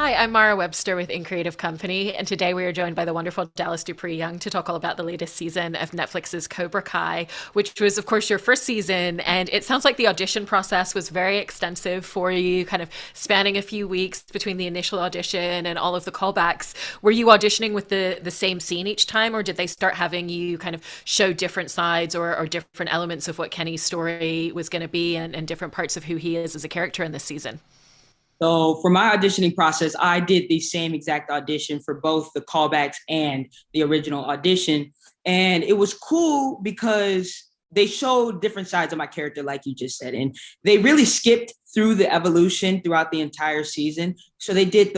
Hi, I'm Mara Webster with In Creative Company, and today we are joined by the wonderful Dallas Dupree Young to talk all about the latest season of Netflix's Cobra Kai, which was, of course, your first season. And it sounds like the audition process was very extensive for you, kind of spanning a few weeks between the initial audition and all of the callbacks. Were you auditioning with the same scene each time, or did they start having you kind of show different sides or different elements of what Kenny's story was going to be and different parts of who he is as a character in this season? So for my auditioning process, I did the same exact audition for both the callbacks and the original audition. And it was cool because they showed different sides of my character, like you just said. And they really skipped through the evolution throughout the entire season. So they did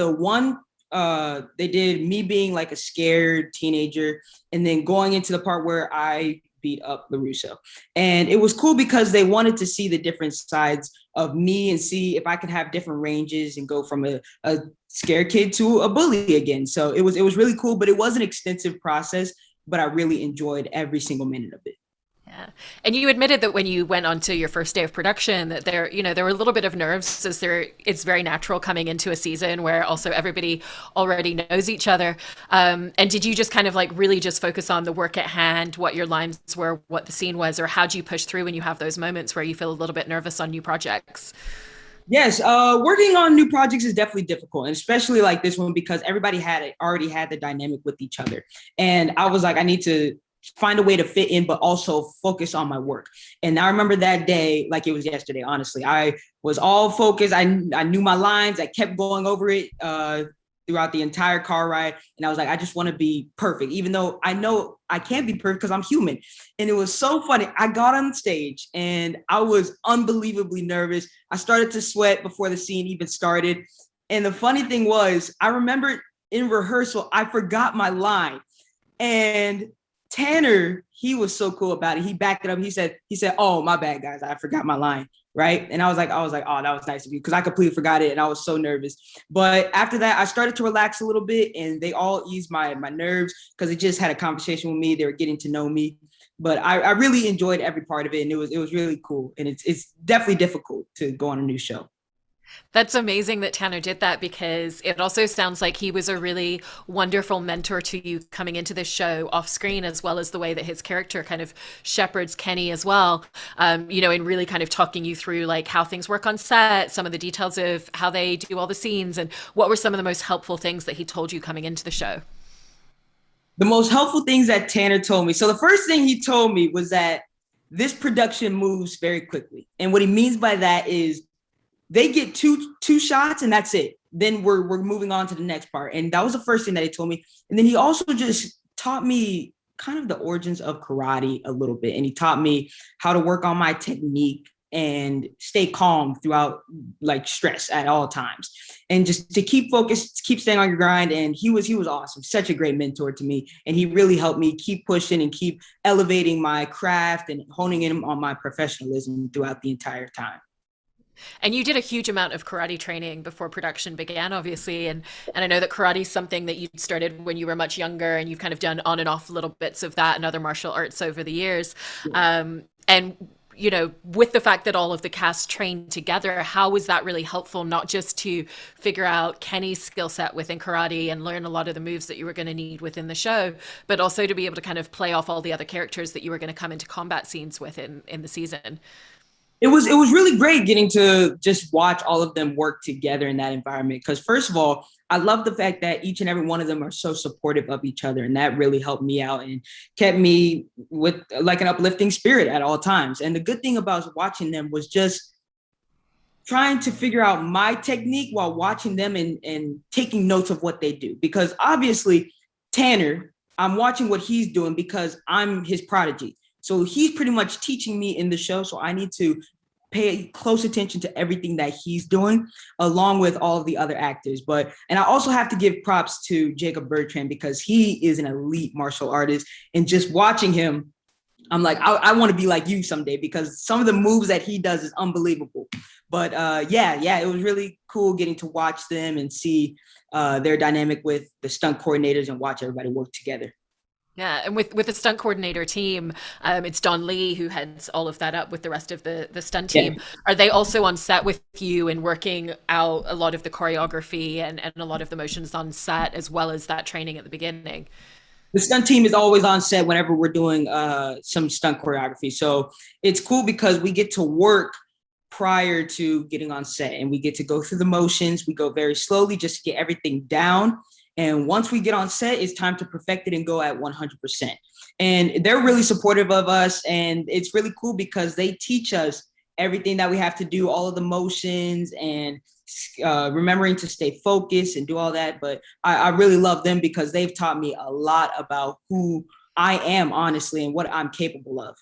me being like a scared teenager and then going into the part where I beat up LaRusso. And it was cool because they wanted to see the different sides of me and see if I could have different ranges and go from a scared kid to a bully again. So it was really cool, but it was an extensive process, but I really enjoyed every single minute of it. Yeah. And you admitted that when you went on to your first day of production that there were a little bit of nerves as it's very natural coming into a season where also everybody already knows each other. And did you just kind of like really just focus on the work at hand, what your lines were, what the scene was, or how do you push through when you have those moments where you feel a little bit nervous on new projects? Yes, working on new projects is definitely difficult, and especially like this one because everybody already had the dynamic with each other. And I was like, I need to find a way to fit in, but also focus on my work. And I remember that day like it was yesterday, honestly. I was all focused. I knew my lines. I kept going over it throughout the entire car ride. And I was like, I just want to be perfect, even though I know I can't be perfect because I'm human. And it was so funny. I got on stage and I was unbelievably nervous. I started to sweat before the scene even started. And the funny thing was, I remember in rehearsal, I forgot my line. And Tanner, he was so cool about it. He backed it up. He said, "Oh, my bad, guys. I forgot my line." Right. And I was like, oh, that was nice of you because I completely forgot it. And I was so nervous. But after that, I started to relax a little bit and they all eased my nerves because they just had a conversation with me. They were getting to know me. But I really enjoyed every part of it. And it was really cool. And it's definitely difficult to go on a new show. That's amazing that Tanner did that because it also sounds like he was a really wonderful mentor to you coming into this show off screen, as well as the way that his character kind of shepherds Kenny as well. In really kind of talking you through like how things work on set, some of the details of how they do all the scenes, and what were some of the most helpful things that he told you coming into the show. The most helpful things that Tanner told me. So the first thing he told me was that this production moves very quickly. And what he means by that is they get two shots and that's it. Then we're moving on to the next part. And that was the first thing that he told me. And then he also just taught me kind of the origins of karate a little bit. And he taught me how to work on my technique and stay calm throughout like stress at all times. And just to keep focused, keep staying on your grind. And he was awesome. Such a great mentor to me. And he really helped me keep pushing and keep elevating my craft and honing in on my professionalism throughout the entire time. And you did a huge amount of karate training before production began, obviously. And I know that karate is something that you started when you were much younger, and you've kind of done on and off little bits of that and other martial arts over the years. And with the fact that all of the cast trained together, how was that really helpful, not just to figure out Kenny's skill set within karate and learn a lot of the moves that you were going to need within the show, but also to be able to kind of play off all the other characters that you were going to come into combat scenes with in the season? It was really great getting to just watch all of them work together in that environment. Because first of all, I love the fact that each and every one of them are so supportive of each other. And that really helped me out and kept me with like an uplifting spirit at all times. And the good thing about watching them was just trying to figure out my technique while watching them and taking notes of what they do. Because obviously, Tanner, I'm watching what he's doing because I'm his prodigy. So he's pretty much teaching me in the show. So I need to pay close attention to everything that he's doing, along with all of the other actors. And I also have to give props to Jacob Bertrand because he is an elite martial artist. And just watching him, I'm like, I want to be like you someday because some of the moves that he does is unbelievable. But yeah, it was really cool getting to watch them and see their dynamic with the stunt coordinators and watch everybody work together. Yeah, and with the stunt coordinator team, it's Don Lee who heads all of that up with the rest of the stunt Yeah. team. Are they also on set with you and working out a lot of the choreography and a lot of the motions on set, as well as that training at the beginning? The stunt team is always on set whenever we're doing some stunt choreography. So it's cool because we get to work prior to getting on set and we get to go through the motions. We go very slowly just to get everything down. And once we get on set, it's time to perfect it and go at 100%. And they're really supportive of us. And it's really cool because they teach us everything that we have to do, all of the motions and remembering to stay focused and do all that. But I really love them because they've taught me a lot about who I am, honestly, and what I'm capable of.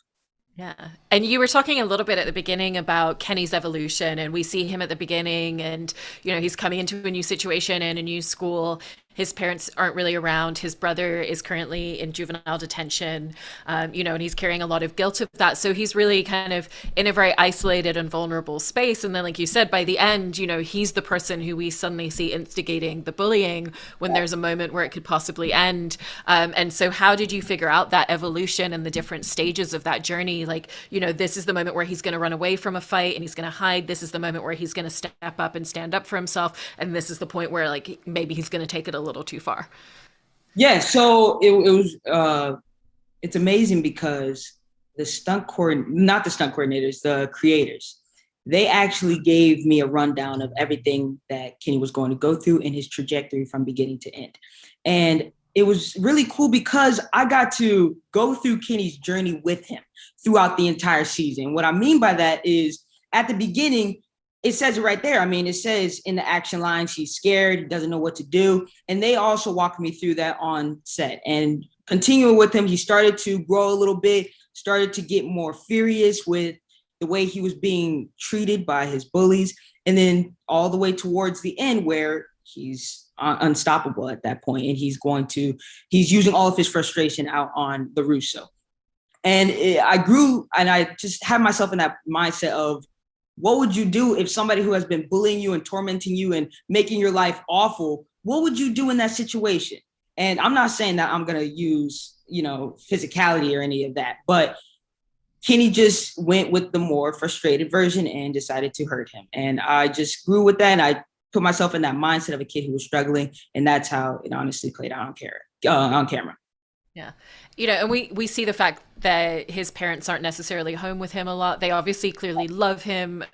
Yeah. And you were talking a little bit at the beginning about Kenny's evolution, and we see him at the beginning, and, he's coming into a new situation and a new school. His parents aren't really around. His brother is currently in juvenile detention, and he's carrying a lot of guilt of that. So he's really kind of in a very isolated and vulnerable space. And then, like you said, by the end, he's the person who we suddenly see instigating the bullying when there's a moment where it could possibly end. And so how did you figure out that evolution and the different stages of that journey? Like, this is the moment where he's going to run away from a fight and he's going to hide. This is the moment where he's going to step up and stand up for himself. And this is the point where, like, maybe he's going to take it a little too far. Yeah, so it was it's amazing because not the stunt coordinators, the creators, they actually gave me a rundown of everything that Kenny was going to go through in his trajectory from beginning to end. And it was really cool because I got to go through Kenny's journey with him throughout the entire season. What I mean by that is at the beginning, it says it right there. I mean, it says in the action line, she's scared, he doesn't know what to do. And they also walked me through that on set. And continuing with him, he started to grow a little bit, started to get more furious with the way he was being treated by his bullies. And then all the way towards the end where he's unstoppable at that point, and he's using all of his frustration out on LaRusso. And I grew, and I just had myself in that mindset of, what would you do if somebody who has been bullying you and tormenting you and making your life awful, what would you do in that situation? And I'm not saying that I'm going to use, physicality or any of that, but Kenny just went with the more frustrated version and decided to hurt him. And I just grew with that. And I put myself in that mindset of a kid who was struggling. And that's how it honestly played out on camera. Yeah. And we see the fact that his parents aren't necessarily home with him a lot. They obviously clearly love him,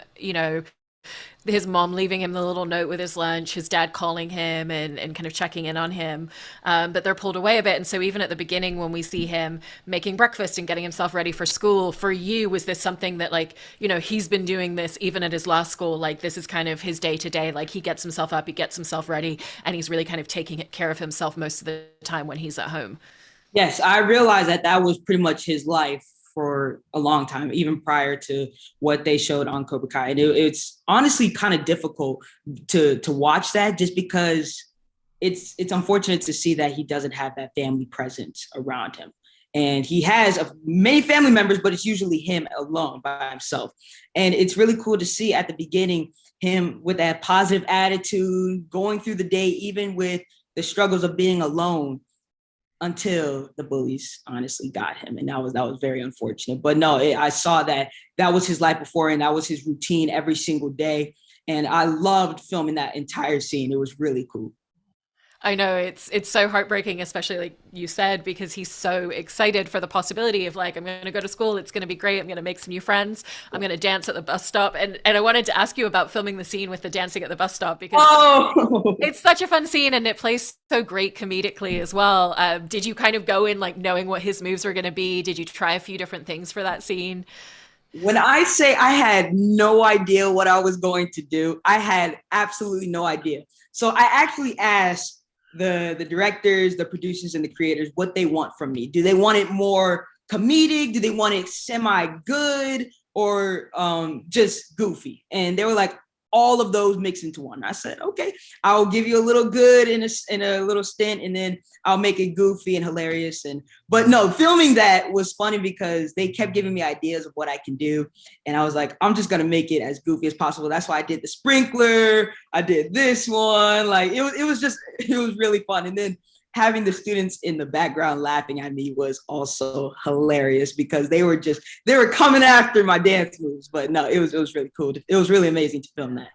his mom leaving him the little note with his lunch, his dad calling him and kind of checking in on him. But they're pulled away a bit. And so even at the beginning, when we see him making breakfast and getting himself ready for school, for you, was this something that, like, he's been doing this even at his last school? Like, this is kind of his day to day. Like, he gets himself up, he gets himself ready, and he's really kind of taking care of himself most of the time when he's at home. Yes, I realized that was pretty much his life for a long time, even prior to what they showed on Cobra Kai. And it's honestly kind of difficult to watch that, just because it's unfortunate to see that he doesn't have that family presence around him. And he has many family members, but it's usually him alone by himself. And it's really cool to see at the beginning him with that positive attitude, going through the day, even with the struggles of being alone, until the bullies honestly got him. And that was very unfortunate. But no, I saw that was his life before, and that was his routine every single day. And I loved filming that entire scene. It was really cool. I know it's so heartbreaking, especially like you said, because he's so excited for the possibility of, like, I'm going to go to school. It's going to be great. I'm going to make some new friends. I'm going to dance at the bus stop. And I wanted to ask you about filming the scene with the dancing at the bus stop, because it's such a fun scene and it plays so great comedically as well. Did you kind of go in like knowing what his moves were going to be? Did you try a few different things for that scene? When I say I had no idea what I was going to do, I had absolutely no idea. So I actually asked the directors, the producers, and the creators what they want from me. Do they want it more comedic? Do they want it semi-good, or just goofy? And they were like, all of those mixed into one. I said, okay, I'll give you a little good in a little stint, and then I'll make it goofy and hilarious. But no, filming that was funny because they kept giving me ideas of what I can do. And I was like, I'm just going to make it as goofy as possible. That's why I did the sprinkler. I did this one. Like, it was really fun. And then having the students in the background laughing at me was also hilarious because they were coming after my dance moves. But no, it was really cool. It was really amazing to film that.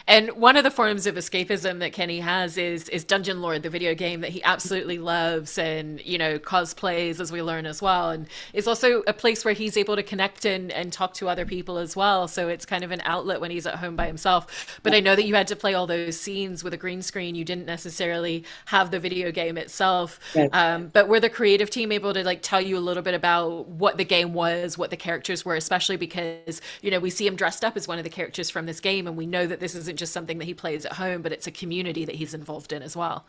And one of the forms of escapism that Kenny has is Dungeon Lord, the video game that he absolutely loves, and cosplays, as we learn as well. And it's also a place where he's able to connect and talk to other people as well. So it's kind of an outlet when he's at home by himself. But I know that you had to play all those scenes with a green screen. You didn't necessarily have the video game itself. Yes. But were the creative team able to like tell you a little bit about what the game was, what the characters were, especially because we see him dressed up as one of the characters from this game, and we know that this isn't just something that he plays at home, but it's a community that he's involved in as well.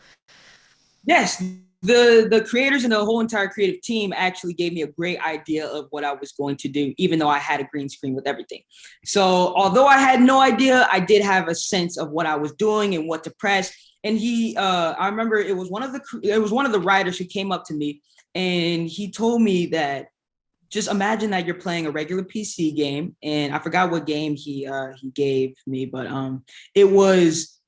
Yes, the creators and the whole entire creative team actually gave me a great idea of what I was going to do, even though I had a green screen with everything. So although I had no idea, I did have a sense of what I was doing and what to press. And I remember it was one of the writers who came up to me and he told me that just imagine that you're playing a regular PC game, and I forgot what game he gave me, but it was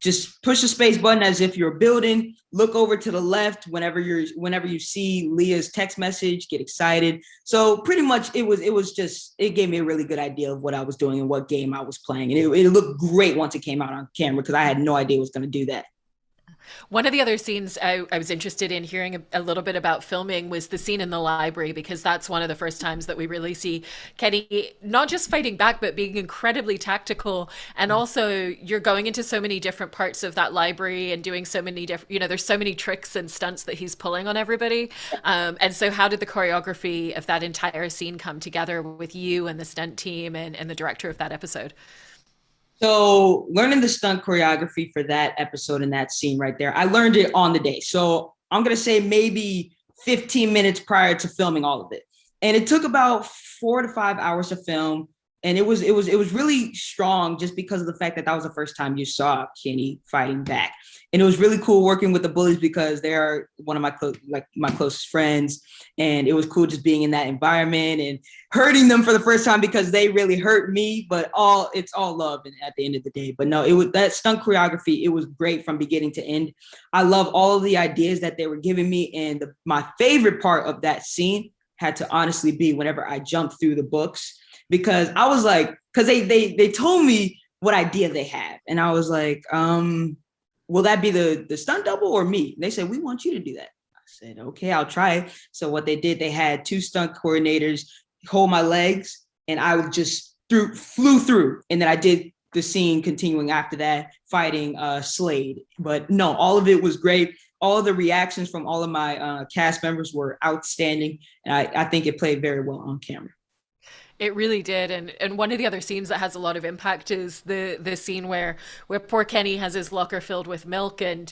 just push the space button as if you're building, look over to the left whenever you see Leah's text message, get excited. So pretty much it gave me a really good idea of what I was doing and what game I was playing, and it looked great once it came out on camera because I had no idea it was going to do that. One of the other scenes I was interested in hearing a little bit about filming was the scene in the library, because that's one of the first times that we really see Kenny not just fighting back, but being incredibly tactical. And also you're going into so many different parts of that library and doing so many different, there's so many tricks and stunts that he's pulling on everybody. And so how did the choreography of that entire scene come together with you and the stunt team and the director of that episode? So learning the stunt choreography for that episode and that scene right there, I learned it on the day. So I'm going to say maybe 15 minutes prior to filming all of it. And it took about 4 to 5 hours to film. And it was really strong just because of the fact that was the first time you saw Kenny fighting back. And it was really cool working with the bullies because they are one of my closest friends. And it was cool just being in that environment and hurting them for the first time because they really hurt me, but it's all love at the end of the day. But no, it was that stunt choreography. It was great from beginning to end. I love all of the ideas that they were giving me. And my favorite part of that scene had to honestly be whenever I jumped through the books, because I was like, because they told me what idea they had. And I was like, will that be the stunt double or me? And they said, we want you to do that. I said, okay, I'll try it. So what they did, they had 2 stunt coordinators hold my legs, and I just flew through. And then I did the scene continuing after that, fighting Slade. But no, all of it was great. All of the reactions from all of my cast members were outstanding. And I think it played very well on camera. It really did. And one of the other scenes that has a lot of impact is the scene where poor Kenny has his locker filled with milk. And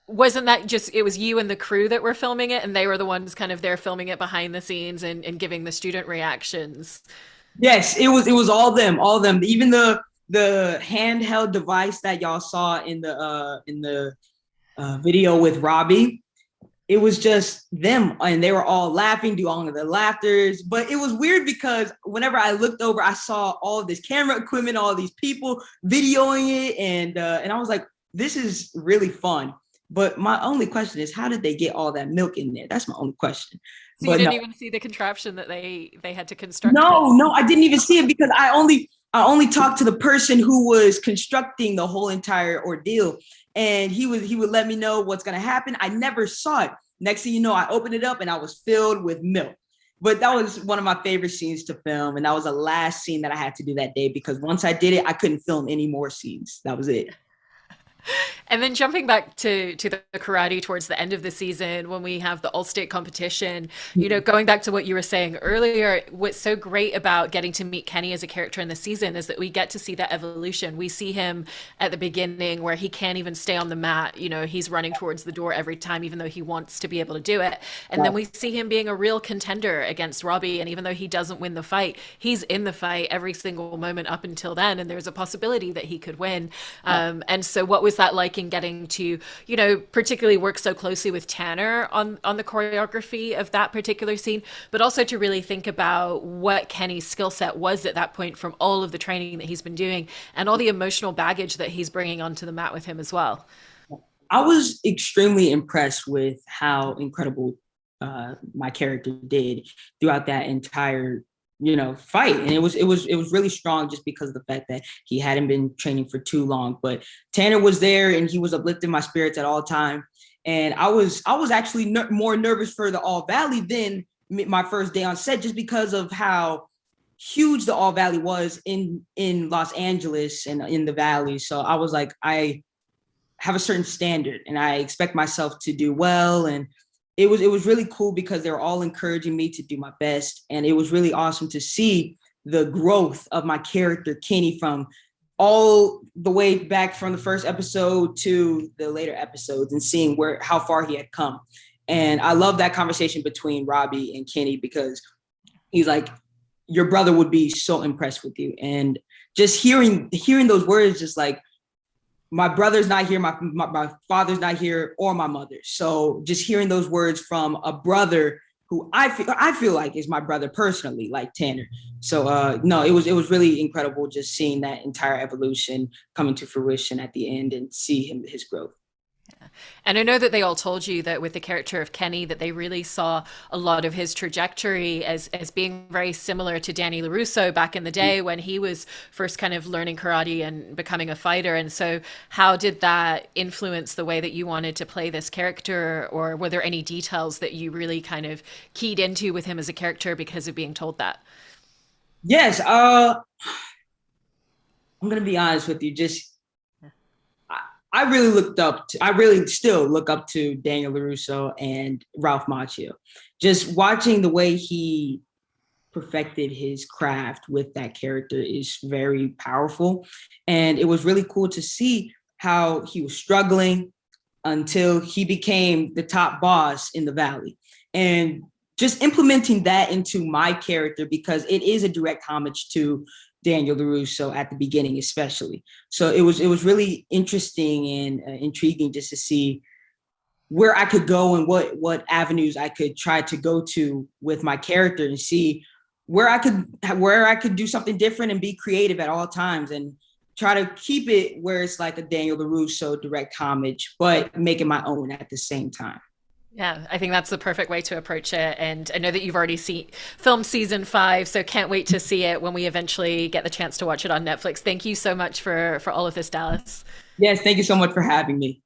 wasn't that just, it was you and the crew that were filming it, and they were the ones kind of there filming it behind the scenes and giving the student reactions? Yes, it was all them. Even the handheld device that y'all saw in the video with Robbie, it was just them, and they were all laughing, do all of the laughters. But it was weird because whenever I looked over, I saw all of this camera equipment, all of these people videoing it, and I was like, this is really fun. But my only question is, how did they get all that milk in there? That's my only question. So you didn't even see the contraption that they had to construct? No, I didn't even see it because I only talked to the person who was constructing the whole entire ordeal, and he would let me know what's gonna happen. I never saw it. Next thing you know, I opened it up and I was filled with milk. But that was one of my favorite scenes to film, and that was the last scene that I had to do that day because once I did it, I couldn't film any more scenes. That was it. And then jumping back to the karate towards the end of the season, when we have the all-state competition, going back to what you were saying earlier, what's so great about getting to meet Kenny as a character in the season is that we get to see that evolution. We see him at the beginning where he can't even stay on the mat. He's running towards the door every time, even though he wants to be able to do it. And then we see him being a real contender against Robbie. And even though he doesn't win the fight, he's in the fight every single moment up until then. And there's a possibility that he could win. And so what was that like in getting to, particularly work so closely with Tanner on the choreography of that particular scene, but also to really think about what Kenny's skill set was at that point from all of the training that he's been doing and all the emotional baggage that he's bringing onto the mat with him as well? I was extremely impressed with how incredible my character did throughout that entire fight, and it was really strong just because of the fact that he hadn't been training for too long. But Tanner was there, and he was uplifting my spirits at all time. And I was actually more nervous for the All Valley than my first day on set, just because of how huge the All Valley was in Los Angeles and in the Valley. So I was like, I have a certain standard and I expect myself to do well. And it was really cool because they were all encouraging me to do my best. And it was really awesome to see the growth of my character, Kenny, from all the way back from the first episode to the later episodes, and seeing how far he had come. And I love that conversation between Robbie and Kenny, because he's like, your brother would be so impressed with you. And just hearing those words, just like, my brother's not here, my father's not here, or my mother. So just hearing those words from a brother who I feel like is my brother personally, like Tanner. So no, it was really incredible just seeing that entire evolution coming to fruition at the end, and see his growth. And I know that they all told you that with the character of Kenny, that they really saw a lot of his trajectory as being very similar to Danny LaRusso back in the day when he was first kind of learning karate and becoming a fighter. And so how did that influence the way that you wanted to play this character? Or were there any details that you really kind of keyed into with him as a character because of being told that? Yes. I'm going to be honest with you. I really still look up to Daniel LaRusso and Ralph Macchio. Just watching the way he perfected his craft with that character is very powerful. And it was really cool to see how he was struggling until he became the top boss in the Valley. And just implementing that into my character, because it is a direct homage to Daniel LaRusso at the beginning, especially. So it was really interesting and intriguing just to see where I could go and what avenues I could try to go to with my character, and see where I could do something different and be creative at all times, and try to keep it where it's like a Daniel LaRusso direct homage, but make it my own at the same time. Yeah, I think that's the perfect way to approach it. And I know that you've already filmed season 5, so can't wait to see it when we eventually get the chance to watch it on Netflix. Thank you so much for all of this, Dallas. Yes, thank you so much for having me.